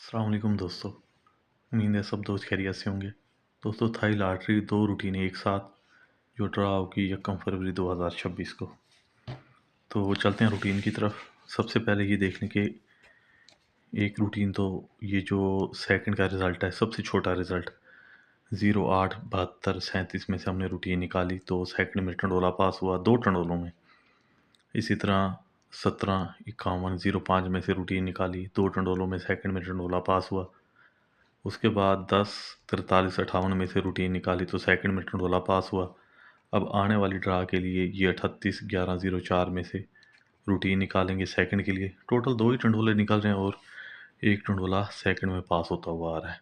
अस्सलाम वालेकुम दोस्तों। उम्मीद है सब दोस्त खैरियत से होंगे। दोस्तों, थाई लॉटरी 2 रूटीन एक साथ जो ड्रा होगी 1 फरवरी 2026 को। तो चलते हैं रूटीन की तरफ। सबसे पहले ये देख लें कि एक रूटीन तो ये जो सेकंड का रिज़ल्ट है, सबसे छोटा रिज़ल्ट 0, 8, 72, 37 में से हमने रूटीन निकाली तो सेकंड में टंडोला पास हुआ 2 टंडोलों में। इसी तरह 17, 51, 05 में से रूटीन निकाली 2 टंडोलों में, सेकंड में टंडोला पास हुआ। उसके बाद 10, 43, 58 में से रूटीन निकाली तो सेकंड में टंडोला पास हुआ। अब आने वाली ड्रा के लिए ये 38, 11, 04 में से रूटीन निकालेंगे सेकंड के लिए। टोटल 2 ही टंडोले निकल रहे हैं और एक टंडोला सेकंड में पास होता हुआ आ रहा है।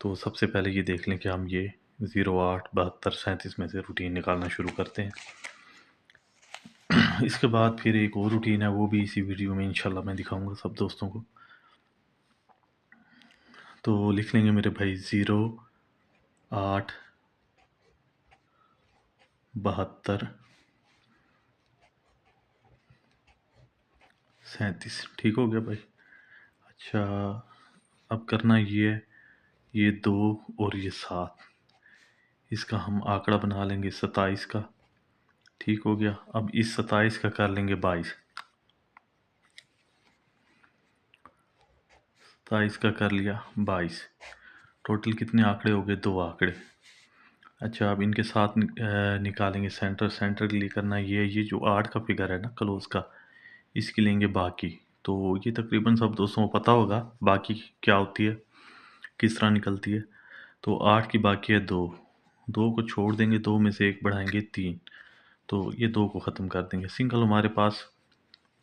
तो सबसे पहले ये देख लें कि हम ये 0, 8, 72, 37 में से रूटीन निकालना शुरू करते हैं। इसके बाद फिर एक और रूटीन है, वो भी इसी वीडियो में इंशाल्लाह मैं दिखाऊंगा सब दोस्तों को। तो लिख लेंगे मेरे भाई 0, 8, 72, 37। ठीक हो गया भाई। अच्छा, अब करना ये है, ये 2 और ये 7, इसका हम आंकड़ा बना लेंगे 27 का। ठीक हो गया। अब इस 27 का कर लेंगे 22, 27 का कर लिया 22। टोटल कितने आंकड़े हो गए? 2 आंकड़े। अच्छा, अब इनके साथ निकालेंगे सेंटर। सेंटर के लिए करना ये जो 8 का फिगर है ना क्लोज का, इसकी लेंगे बाकी। तो ये तकरीबन सब दोस्तों को पता होगा बाकी क्या होती है, किस तरह निकलती है। तो 8 की बाकी है 2, 2 को छोड़ देंगे, 2 में से 1 बढ़ाएंगे 3, तो ये 2 को ख़त्म कर देंगे। सिंगल हमारे पास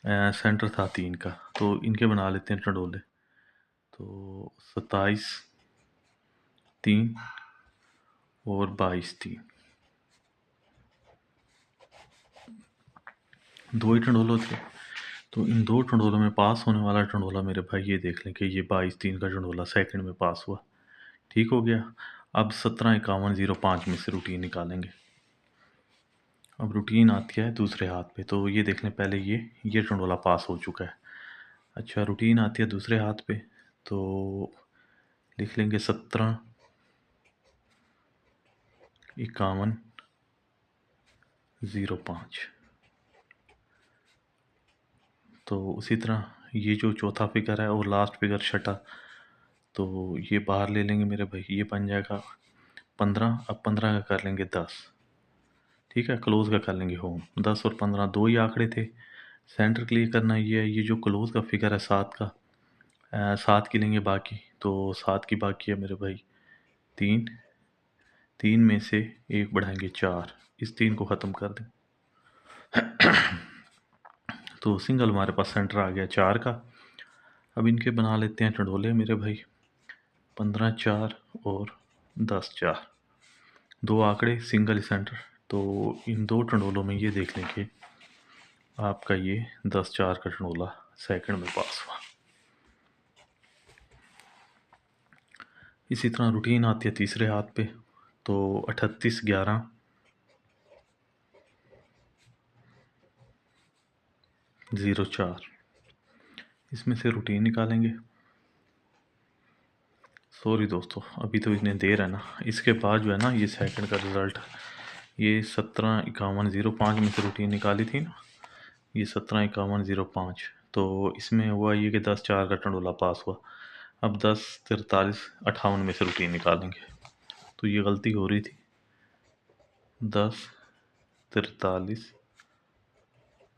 सेंटर था 3 का, तो इनके बना लेते हैं टंडोले। तो 27, 3 और 22, 3, 2 ही टंडोले थे। तो इन 2 टंडोलों में पास होने वाला टंडोला मेरे भाई ये देख लें कि ये 22, 3 का टंडोला सेकंड में पास हुआ। ठीक हो गया। अब 17, 51, 05 में से रूटीन निकालेंगे। अब रूटीन आती है दूसरे हाथ पे, तो ये देख लें पहले ये टंडोला पास हो चुका है। अच्छा, रूटीन आती है दूसरे हाथ पे, तो लिख लेंगे 17, 51, 05। तो उसी तरह ये जो चौथा फिगर है और लास्ट फिगर छठा, तो ये बाहर ले लेंगे मेरे भाई, ये बन जाएगा 15। अब 15 का कर लेंगे 10। ठीक है, क्लोज का कर लेंगे होम। 10 और 15 2 ही आंकड़े थे। सेंटर के लिए करना ये है, ये जो क्लोज का फिगर है 7 का, 7 की लेंगे बाकी। तो 7 की बाकी है मेरे भाई 3, 3 में से 1 बढ़ाएंगे 4, इस 3 को ख़त्म कर दें। तो सिंगल हमारे पास सेंटर आ गया 4 का। अब इनके बना लेते हैं टंडोले मेरे भाई। 15, 4 और 10, 4, 2 आंकड़े सिंगल सेंटर। तो इन 2 टंडोलों में ये देख लें कि आपका ये 10, 4 का टंडोला सेकंड में पास हुआ। इसी तरह रूटीन आती है तीसरे हाथ पे, तो 38, 11, 04, इसमें से रूटीन निकालेंगे। सॉरी दोस्तों, अभी तो इतने देर है ना, इसके बाद जो है ना ये सेकंड का रिज़ल्ट, ये 17, 51, 05 में से रूटीन निकाली थी ना, ये 17, 51, 05। तो इसमें हुआ ये कि 10, 4 का टंडोला पास हुआ। अब 10, 43, 58 में से रूटीन निकालेंगे। तो ये गलती हो रही थी, 10, 43,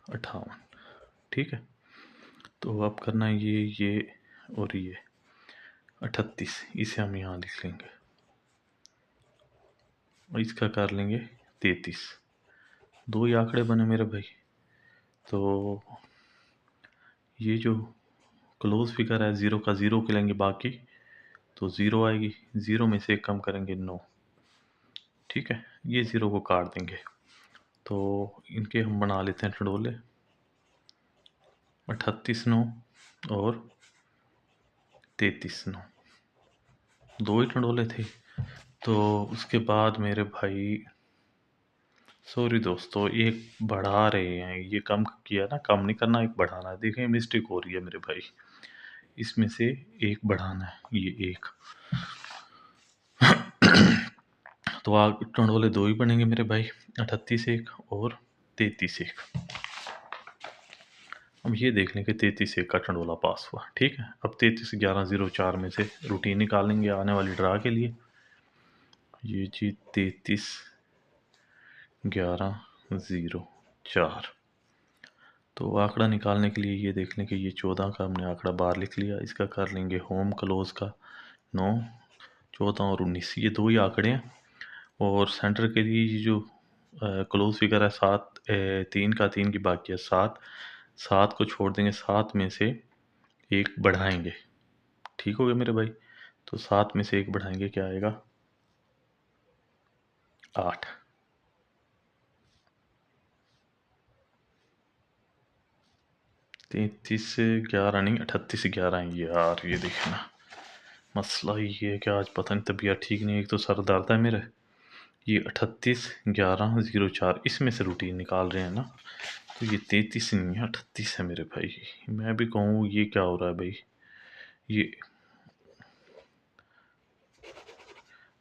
58। ठीक है। तो अब करना है ये और ये 38, इसे हम यहाँ लिख लेंगे और इसका कर लेंगे 33। 2 ही आंकड़े बने मेरे भाई। तो ये जो क्लोज फिगर है 0 का, 0 के लेंगे बाकी, तो 0 आएगी। 0 में से 1 कम करेंगे 9। ठीक है, ये 0 को काट देंगे। तो इनके हम बना लेते हैं टंडोले। 38, 9 और 33, 9, 2 ही टंडोले थे। तो उसके बाद मेरे भाई, सॉरी दोस्तों, एक बढ़ा रहे हैं, ये कम किया ना, कम नहीं करना, एक बढ़ाना है। देखिए मिस्टेक हो रही है मेरे भाई, इसमें से एक बढ़ाना है, ये एक। तो आग टंडोले दो ही बनेंगे मेरे भाई, 38 एक और 33 एक। अब ये देख लें कि 33 एक का टंडोला पास हुआ, ठीक है। अब 33 11 0 4 में से रूटीन निकालेंगे आने वाली ड्रा के लिए। ये जी 33 11 0 4। तो आंकड़ा निकालने के लिए ये देख लें कि ये 14 का हमने आंकड़ा बाहर लिख लिया, इसका कर लेंगे होम क्लोज का 9, 14 और 19, ये दो ही आंकड़े हैं। और सेंटर के लिए ये जो क्लोज फिगर है 7, 3 का 3 की बाकी है 7, 7 को छोड़ देंगे, 7 में से एक बढ़ाएंगे, ठीक हो गया मेरे भाई। तो 7 में से एक बढ़ाएंगे, क्या आएगा 8। 33 11 नहीं 38 11 है यार, ये देखना मसला ही है कि आज पता नहीं तबीयत ठीक नहीं है, एक तो सर दर्द है मेरा। ये 38 11 0 4 इसमें से रूटीन निकाल रहे हैं ना, तो ये 33 नहीं है 38 है मेरे भाई। मैं भी कहूँ ये क्या हो रहा है भाई, ये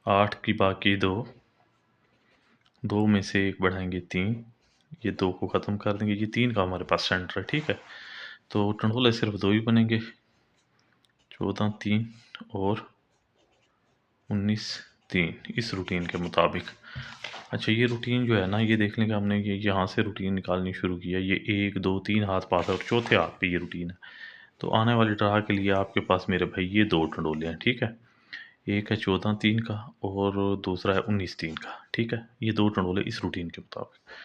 8 की बाकी 2, 2 में से एक बढ़ाएंगे 3, ये 2 को ख़त्म कर देंगे, ये 3 का हमारे पास सेंटर है, ठीक है। तो टंडोले सिर्फ 2 ही बनेंगे, 14 3 और 19 3, इस रूटीन के मुताबिक। अच्छा ये रूटीन जो है ना, ये देख लें कि हमने ये यहाँ से रूटीन निकालनी शुरू किया, ये 1 2 3 हाथ पास है और चौथे हाथ पे ये रूटीन है। तो आने वाली ड्रा के लिए आपके पास मेरे भाई ये 2 टंडोले हैं, ठीक है। एक है 14 3 का और दूसरा है 19 3 का, ठीक है। ये 2 टंडोले इस रूटीन के मुताबिक।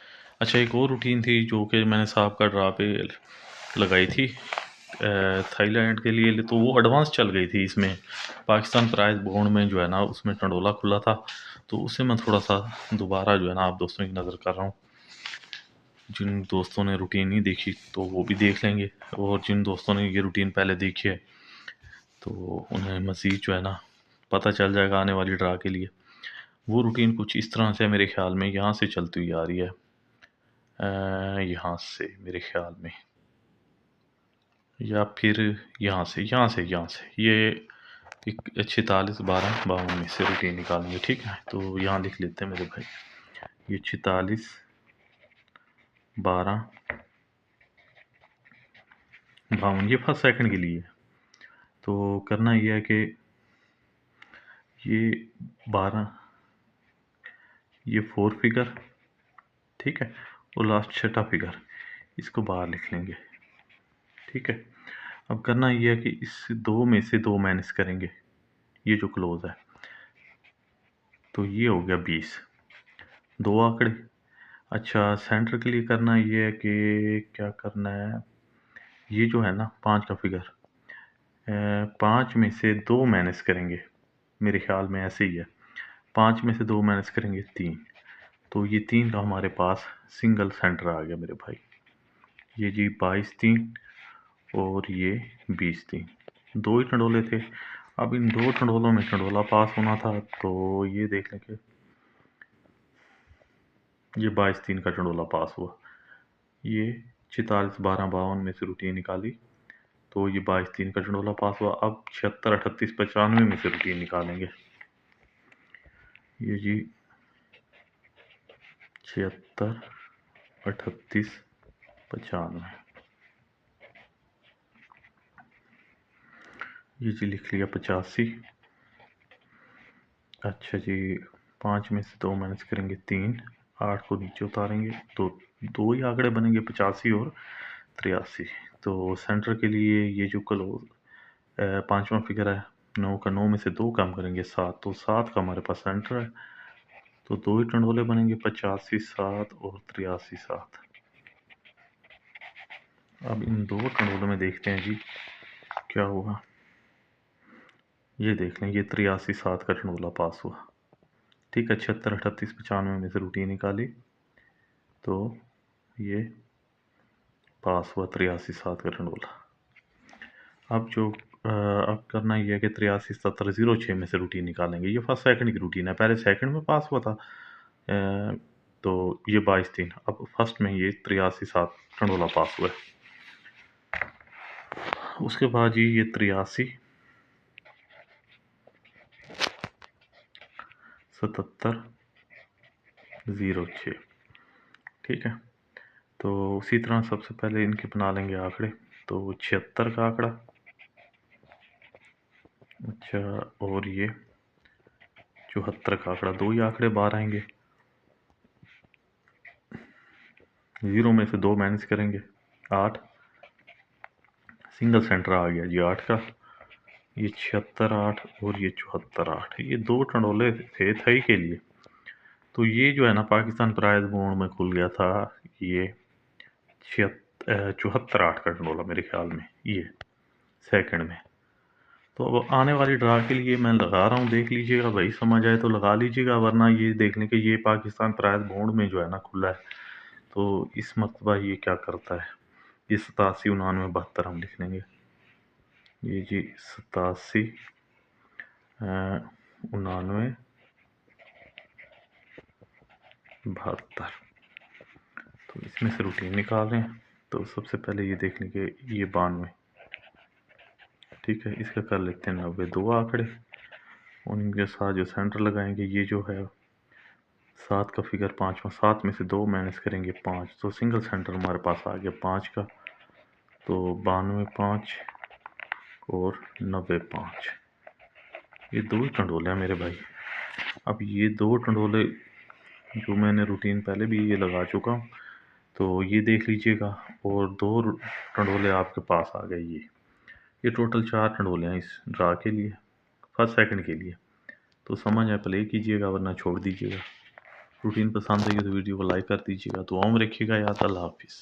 अच्छा एक और रूटीन थी जो कि मैंने साहब का ड्रा पे लगाई थी थाईलैंड के लिए, तो वो एडवांस चल गई थी इसमें। पाकिस्तान प्राइज बॉन्ड में जो है ना, उसमें टंडोला खुला था, तो उसे मैं थोड़ा सा दोबारा जो है ना आप दोस्तों की नज़र कर रहा हूँ। जिन दोस्तों ने रूटीन नहीं देखी तो वो भी देख लेंगे, और जिन दोस्तों ने ये रूटीन पहले देखी है तो उन्हें मज़ीद जो है ना पता चल जाएगा आने वाली ड्रा के लिए। वो रूटीन कुछ इस तरह से मेरे ख्याल में यहाँ से चलती हुई आ रही है, यहाँ से मेरे ख्याल में, या फिर यहाँ से ये 46 12 52 में से रूटीन निकालेंगे, ठीक है। तो यहाँ लिख लेते हैं मेरे भाई, ये 46 12 52 ये फर्स्ट सेकंड के लिए। तो करना ये है कि ये 12, ये 4 फिगर, ठीक है, और लास्ट छठा फिगर इसको बाहर लिख लेंगे, ठीक है। अब करना ये है कि इस 2 में से 2 माइनस करेंगे, ये जो क्लोज है, तो ये हो गया 20, 2 आंकड़े। अच्छा सेंटर के लिए करना ये है कि क्या करना है, ये जो है ना 5 का फिगर, 5 में से 2 माइनस करेंगे, मेरे ख्याल में ऐसे ही है, 5 में से 2 माइनस करेंगे 3, तो ये 3 का हमारे पास सिंगल सेंटर आ गया मेरे भाई। ये जी 22 3 और ये 20 3, 2 ही टंडोले थे। अब इन 2 टंडोलों में टंडोला पास होना था, तो ये देख लें कि ये 22 3 का टंडोला पास हुआ। ये 46 12 52 में से रूटीन निकाली, तो ये 22 3 का टंडोला पास हुआ। अब 76 38 95 में से रूटीन निकालेंगे। ये जी 76 38 95, ये जी लिख लिया 85। अच्छा जी 5 में से 2 माइनस करेंगे 3, 8 को नीचे उतारेंगे तो 2 ही आंकड़े बनेंगे 85 और 83। तो सेंटर के लिए ये जो क्लोज 5वां फिगर है 9 का, 9 में से 2 कम करेंगे 7, तो 7 का हमारे पास सेंटर है, तो 2 ही टंडोले बनेंगे 85 7 और 83 7। अब इन 2 टंडोलों में देखते हैं जी क्या हुआ। ये देख लें ये 83 7 का टंडोला पास हुआ, ठीक है। 76 38 95 में से रूटीन निकाली, तो ये पास हुआ 83 7 का टंडोला। अब जो अब करना ये है कि 83 70 06 में से रूटीन निकालेंगे, ये फर्स्ट सेकंड की रूटीन है, पहले सेकंड में पास हुआ था। तो ये 22 3, अब फर्स्ट में ये 83 7 टंडोला पास हुआ है। उसके बाद जी ये 83 77 06। ठीक है, तो उसी तरह सबसे पहले इनके बना लेंगे आंकड़े। तो 76 का आंकड़ा, अच्छा, और ये 74 का आंकड़ा, दो ही आंकड़े बाहर आएंगे। 0 में से 2 माइनस करेंगे, 8। सिंगल सेंटर आ गया जी 8 का। ये 76 8 और ये 74 8, ये दो टंडोले थे थई के लिए। तो ये जो है ना पाकिस्तान प्राइज बोर्ड में खुल गया था ये 74 8 का टंडोला मेरे ख्याल में, ये सेकंड में। तो अब आने वाली ड्रा के लिए मैं लगा रहा हूँ, देख लीजिएगा भाई, समझ आए तो लगा लीजिएगा, वरना ये देख लें कि ये पाकिस्तान प्राइज बोर्ड में जो है ना खुला है। तो इस मरतबा ये क्या करता है, ये 87 99 72 हम लिख लेंगे। ये जी 87 99 72। तो इसमें से रूटीन निकाल रहे हैं। तो सबसे पहले ये देख लें कि ये 92, ठीक है, इसका कर लेते हैं 90, दो आंकड़े, और इनके साथ जो सेंटर लगाएंगे ये जो है 7 का फिगर 5वां, 7 में से 2 माइनस करेंगे 5, तो सिंगल सेंटर हमारे पास आ गया 5 का। तो 92 5 और 90 5, ये दो ही टंडोले हैं मेरे भाई। अब ये दो टंडोले जो मैंने रूटीन पहले भी ये लगा चुका हूँ, तो ये देख लीजिएगा, और दो टंडोले आपके पास आ गए। ये टोटल 4 टंडोले हैं इस ड्रा के लिए, फर्स्ट सेकंड के लिए। तो समझ आए प्ले कीजिएगा, वरना छोड़ दीजिएगा। रूटीन पसंद आई तो वीडियो को लाइक कर दीजिएगा। तो आम रखिएगा याद। अल्लाह हाफिज़।